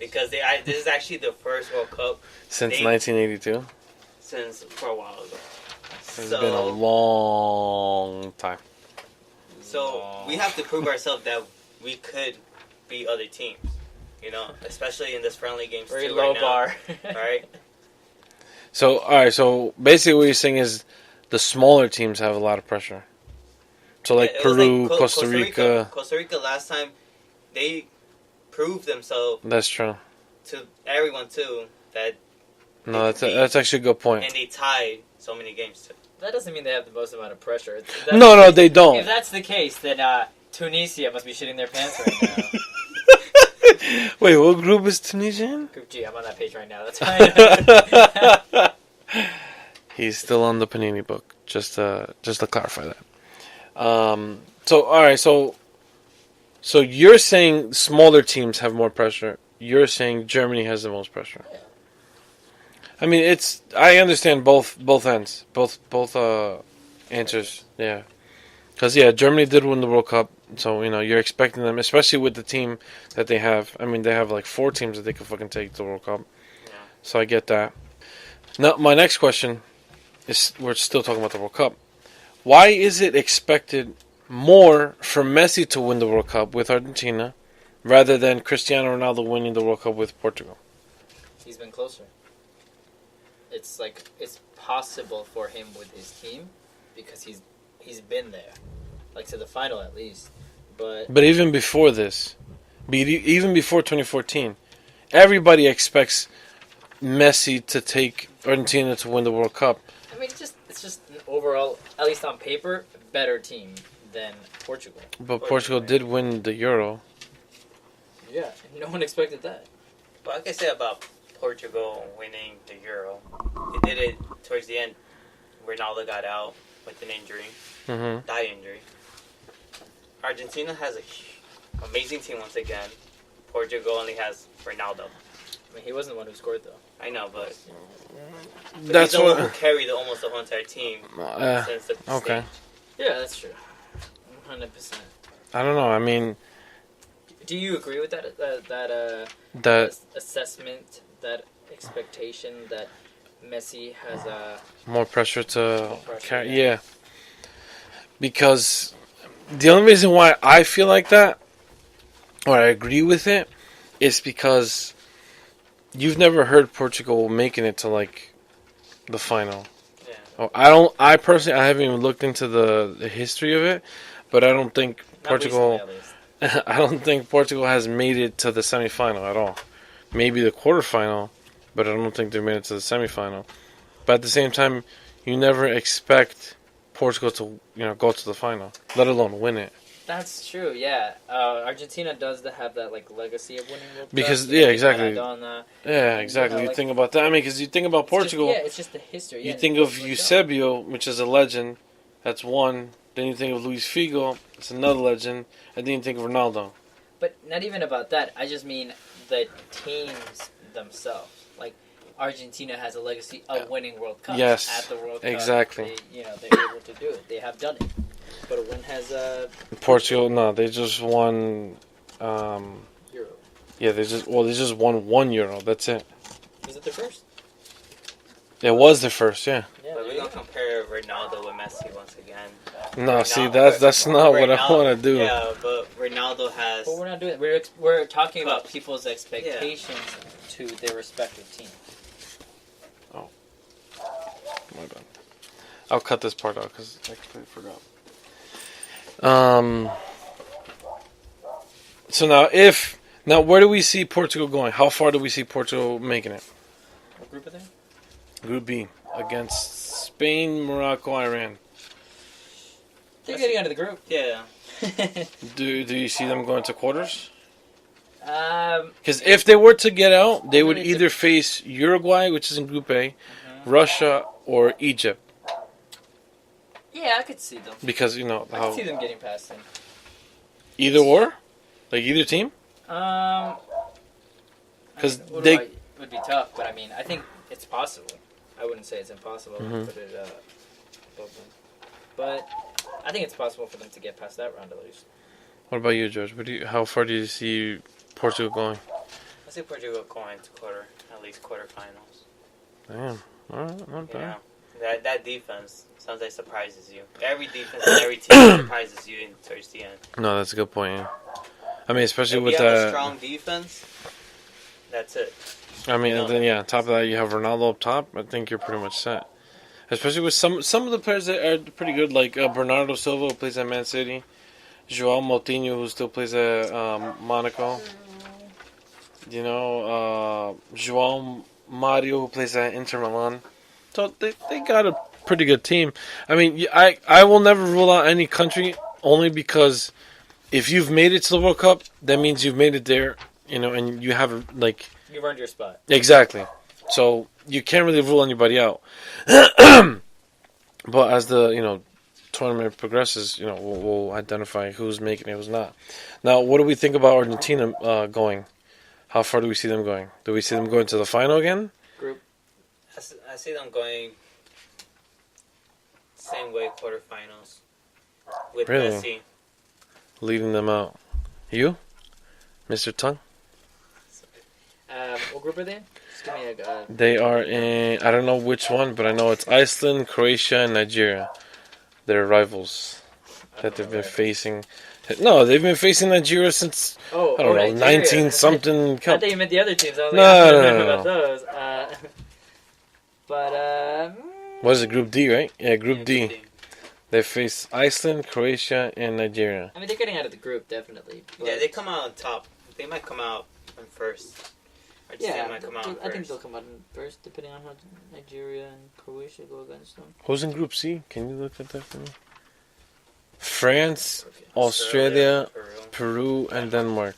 because this is actually the first World Cup since 1982. Since for a while ago. It's been a long time. So we have to prove ourselves that we could beat other teams. Especially in this friendly games. Very low bar. Right? So, all right. So, basically what you're saying is the smaller teams have a lot of pressure. So, like Peru, like Costa Rica. Costa Rica last time, they proved themselves. That's true. To everyone, too, that... No, that's actually a good point. And they tied so many games, too. That doesn't mean they have the most amount of pressure. No, they don't. If that's the case, then Tunisia must be shitting their pants right now. Wait, what group is Tunisia in? Group G. I'm on that page right now. That's fine. He's still on the Panini book. Just to clarify that. So all right. So you're saying smaller teams have more pressure. You're saying Germany has the most pressure. Yeah. I mean, I understand both ends, both answers. Yeah. Because, Germany did win the World Cup, so, you're expecting them, especially with the team that they have. I mean, they have, like, 4 teams that they could fucking take to the World Cup. Yeah. So I get that. Now, my next question is, we're still talking about the World Cup. Why is it expected more for Messi to win the World Cup with Argentina rather than Cristiano Ronaldo winning the World Cup with Portugal? He's been closer. It's possible for him with his team because he's been there, like to the final at least. But even before this, even before 2014, everybody expects Messi to take Argentina to win the World Cup. I mean, it's just an overall, at least on paper, better team than Portugal. But Portugal did win the Euro. Yeah, no one expected that. But I can say about Portugal winning the Euro, they did it towards the end. Ronaldo got out with an injury, thigh injury. Argentina has an amazing team once again. Portugal only has Ronaldo. I mean, he wasn't the one who scored, though. I know, but that's he's the one who carried almost the whole entire team since the okay. stage. Yeah, that's true. 100%. I don't know. I mean, do you agree with that assessment, that expectation that Messi has more pressure to carry? Yeah. Because the only reason why I feel like that, or I agree with it, is because you've never heard Portugal making it to like the final. Yeah. I personally haven't even looked into the history of it, but I don't think Portugal. I don't think Portugal has made it to the semifinal at all. Maybe the quarterfinal, but I don't think they made it to the semifinal. But at the same time, you never expect Portugal to go to the final, let alone win it. That's true. Yeah, Argentina does have that like legacy of winning World Cup. Because exactly. Maradona, exactly. You think about that. I mean, because you think about Portugal. It's just the history. You think of Eusebio, which is a legend. That's one. Then you think of Luis Figo. It's another legend. And then you think of Ronaldo. But not even about that. I just mean the teams themselves. Like Argentina has a legacy of winning World Cups. Yes, at the World Cup. Exactly. They're able to do it. They have done it. But when has Portugal? No, they just won. Euro. Yeah, they just won 1 Euro. That's it. Was it the first? It was the first, yeah. But we're gonna compare Ronaldo with Messi once again. No, see, that's not what I want to do. Yeah, but Ronaldo has. But we're not doing it. We're talking about people's expectations to their respective teams. Oh, my bad. I'll cut this part out because I completely forgot. So now where do we see Portugal going? How far do we see Portugal making it? What group are they? Group B against Spain, Morocco, Iran. They're getting out of the group. Yeah. Do you see them going to quarters? Because if they were to get out, they would either face Uruguay, which is in Group A, Russia, or Egypt. Yeah, I could see them. Because I could see them getting past them. Either or, like either team. Because it would be tough, but I mean, I think it's possible. I wouldn't say it's impossible to put it above them, but I think it's possible for them to get past that round at least. What about you, George? How far do you see Portugal going? I say Portugal going to at least quarterfinals. Damn. All right, not You bad. know, that defense sounds like surprises you. Every defense and every team surprises you towards the end. No, that's a good point. Yeah. I mean, especially If with you have a that. strong defense, that's it. I mean, No. and then on top of that, you have Ronaldo up top. I think you're pretty much set. Especially with some of the players that are pretty good, like Bernardo Silva, who plays at Man City, Joao Moutinho, who still plays at Monaco. You know, Joao Mario, who plays at Inter Milan. So they got a pretty good team. I mean, I will never rule out any country only because if you've made it to the World Cup, that means you've made it there. You know, and you have like You've earned your spot. exactly. So you can't really rule anybody out. But as the tournament progresses, we'll identify who's making it, who's not. Now, what do we think about Argentina going? How far do we see them going? Do we see them going to the final again? Group. I see them going same way, quarterfinals with Really? Messi. Leaving them out. You, Mr. Tongue? What group are they in? Just give me a. They are in. I don't know which one, but I know it's Iceland, Croatia, and Nigeria. They're rivals that they've been facing. No, they've been facing Nigeria since I don't know, Nigeria. 19 something I cup. thought you meant the other teams. I was No, like, I don't no, know no, about those. But What is it? Group D, right? Yeah, Group Yeah, D. good team. They face Iceland, Croatia, and Nigeria. I mean, they're getting out of the group definitely. But Yeah, they come out on top. They might come out in first. Argentina yeah, might come out in I think first. they'll come out in first, depending on how Nigeria and Croatia go against them. Who's in Group C? Can you look at that for me? France, Australia, Peru, and Denmark.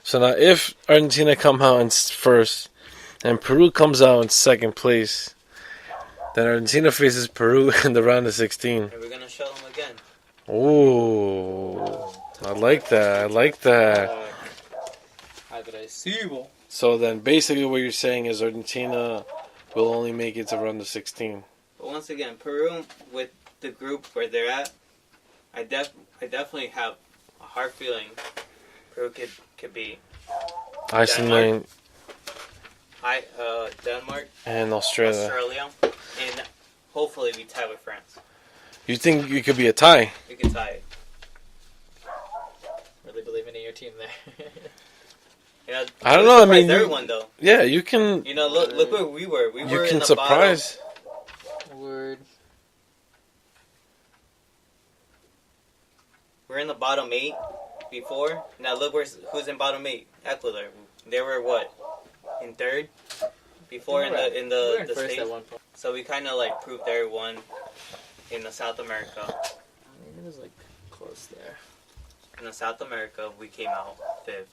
So now, if Argentina come out in first, and Peru comes out in second place, then Argentina faces Peru in the round of 16. And we're gonna show them again. Ooh, I like that. I like that. Agresivo. So then, basically, what you're saying is Argentina will only make it to round of 16. But once again, Peru with the group where they're at, I definitely have a hard feeling Peru could be Iceland Denmark, and Australia. and hopefully we tie with France. You think it could be a tie? We can tie it. Really believing in your team there. You know, I don't know. I mean, everyone though. Yeah, you can. You know, look where we were. We You were in can the surprise. Word. We're in the bottom 8 before. Now look who's in bottom 8. Ecuador. They were what? In third? Before in we were the in first stage. at one point. So we kind of like proved everyone in the South America. I mean, it was like close there. In the South America, we came out 5th.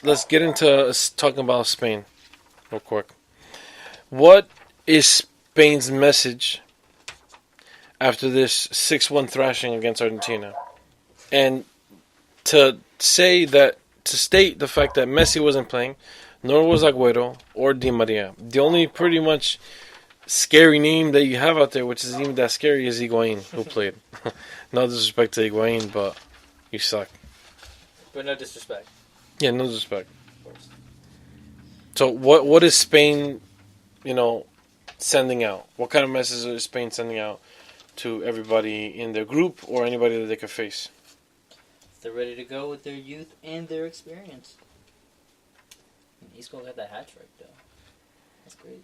Let's get into talking about Spain, real quick. What is Spain's message after this 6-1 thrashing against Argentina? And to state the fact that Messi wasn't playing, nor was Agüero or Di Maria. The only pretty much scary name that you have out there, which is even that scary, is Higuain, who played. No disrespect to Higuain, but you suck. But no disrespect. Yeah, no disrespect. Of course. So what is Spain, sending out? What kind of message is Spain sending out to everybody in their group or anybody that they could face? They're ready to go with their youth and their experience. And Isco got that hat trick though. That's great.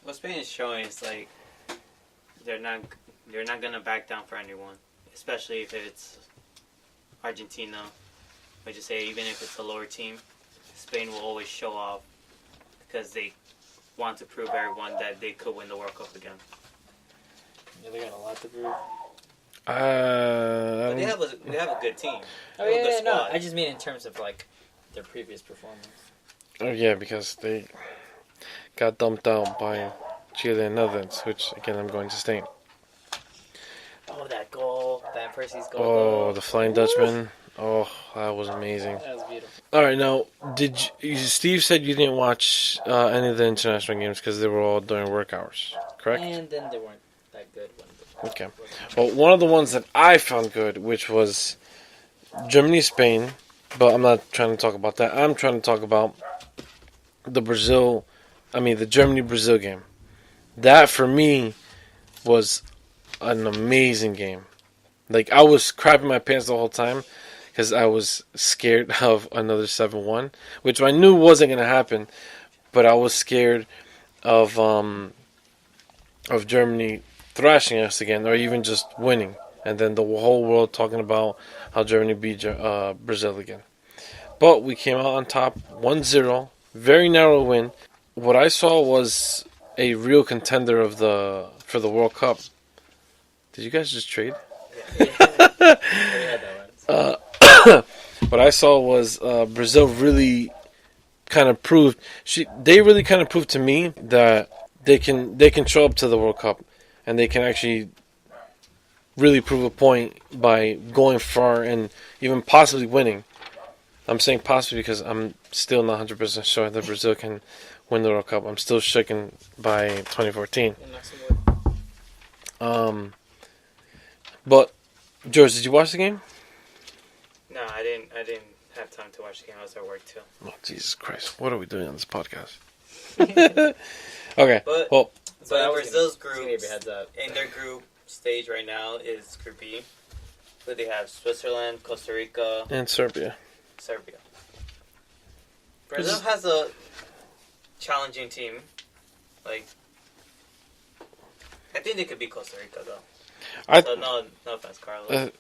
What Spain is showing is like they're not gonna back down for anyone, especially if it's Argentina. I just say even if it's a lower team, Spain will always show off because they want to prove everyone that they could win the World Cup again. Yeah, they got a lot to prove. But they have a good team. Oh They have a yeah, good no. squad. I just mean in terms of like their previous performance. Oh yeah, because they got dumped out by Chile and Netherlands, which again I'm going to state. Oh, that goal, Van Persie's goal. Oh, the Flying Dutchman. Oh, that was amazing. That was beautiful. All right, now Steve said you didn't watch any of the international games because they were all during work hours, correct? And then they weren't that good when. Okay. Well, one of the ones that I found good, which was Germany-Spain, but I'm not trying to talk about that. I'm trying to talk about the Germany-Brazil game. That, for me, was an amazing game. Like, I was crapping my pants the whole time because I was scared of another 7-1, which I knew wasn't going to happen, but I was scared of Germany thrashing us again, or even just winning, and then the whole world talking about how Germany beat Brazil again. But we came out on top 1-0, very narrow win. What I saw was a real contender for the World Cup. Did you guys just trade? What I saw was Brazil really kind of proved they really kind of proved to me that they can show up to the World Cup, and they can actually really prove a point by going far and even possibly winning. I'm saying possibly because I'm still not 100% sure that Brazil can win the World Cup. I'm still shaken by 2014. But George, did you watch the game? No, I didn't have time to watch the game. I was at work too. Oh, Jesus Christ. What are we doing on this podcast? Okay. But Brazil's group, in their group stage right now is Group B. Where they have Switzerland, Costa Rica, and Serbia. Brazil has a challenging team. Like, I think they could beat Costa Rica though. No offense, Carlos.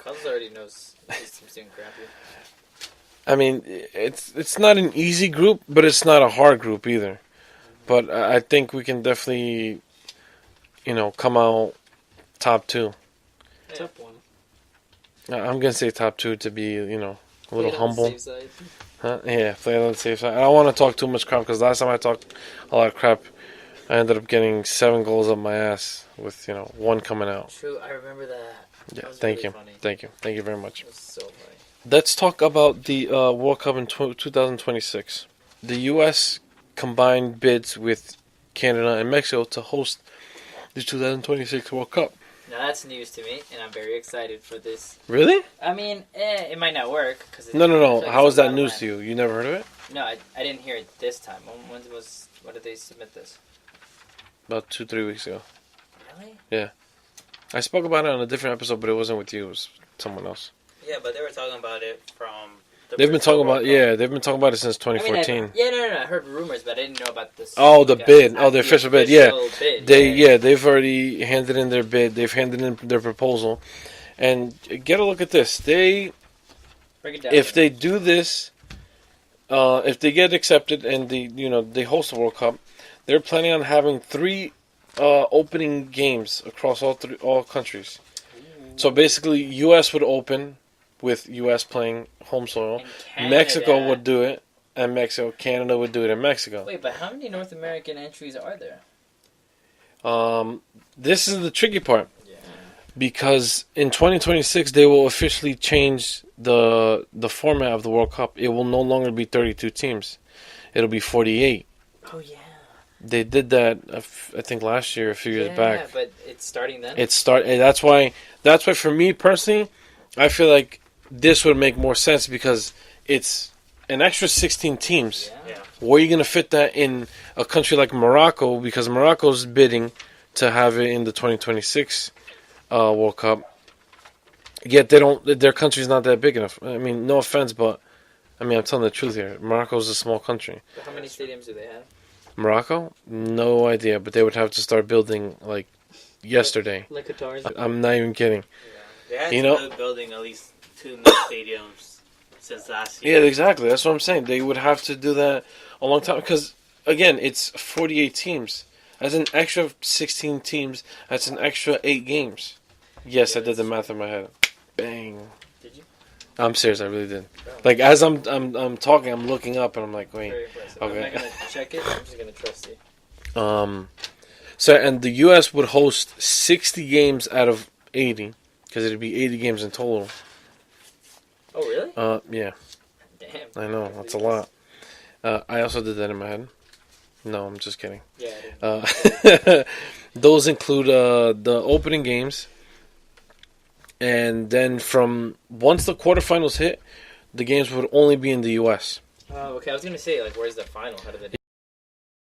Carlos already knows his team's doing crappy. I mean, it's not an easy group, but it's not a hard group either. But I think we can definitely, come out top 2. Top 1. I'm gonna say top 2 to be, a little humble. Huh? Yeah, play on the safe side. I don't want to talk too much crap because last time I talked a lot of crap, I ended up getting 7 goals up my ass with 1 coming out. True, I remember that. Yeah, that thank really you, funny. thank you very much. It was so funny. Let's talk about the World Cup in 2026. The U.S. combined bids with Canada and Mexico to host the 2026 World Cup. Now that's news to me, and I'm very excited for this. Really? I mean, it might not work. No. Like How is that news to you? You never heard of it? No, I didn't hear it this time. When did they submit this? About 2-3 weeks ago. Really? Yeah. I spoke about it on a different episode, but it wasn't with you. It was someone else. Yeah, but they were talking about it from... They've been talking about it since 2014. I heard rumors, but I didn't know about this. Oh, the bid. Oh, the official bid. Yeah. Bid. They've already handed in their bid. They've handed in their proposal. And get a look at this. If they do this, if they get accepted and they host the World Cup, they're planning on having 3 opening games across all countries. Ooh. So basically, U.S. would open with U.S. playing home soil. Mexico would do it, and Canada would do it in Mexico. Wait, but how many North American entries are there? This is the tricky part. Yeah. Because in 2026, they will officially change the format of the World Cup. It will no longer be 32 teams. It'll be 48. Oh, yeah. They did that, I think, last year, a few years back. Yeah, but it's starting then? That's why for me, personally, I feel like this would make more sense because it's an extra 16 teams. Yeah. Where are you going to fit that in a country like Morocco? Because Morocco's bidding to have it in the 2026 World Cup. Yet their country's not that big enough. I mean, no offense, but I'm telling the truth here. Morocco's a small country. But how many stadiums do they have? Morocco? No idea, but they would have to start building like yesterday. Like Qatar's? I'm not even kidding. Yeah. They had to building at least 2 new stadiums since last year. Yeah, exactly. That's what I'm saying. They would have to do that a long time because, again, it's 48 teams. That's an extra 16 teams. That's an extra 8 games. Yes, I did the math in my head. Bang. Did you? I'm serious. I really did. Like as I'm talking, I'm looking up and I'm like, wait. Very impressive. Okay. I'm not gonna check it. I'm just gonna trust you. So and the U.S. would host 60 games out of 80 because it'd be 80 games in total. Oh really? Yeah. Damn. I know that's a lot. I also did that in my head. No, I'm just kidding. Yeah. Those include the opening games, and then from once the quarterfinals hit, the games would only be in the U.S. Okay, I was gonna say, like, where's the final? How did it?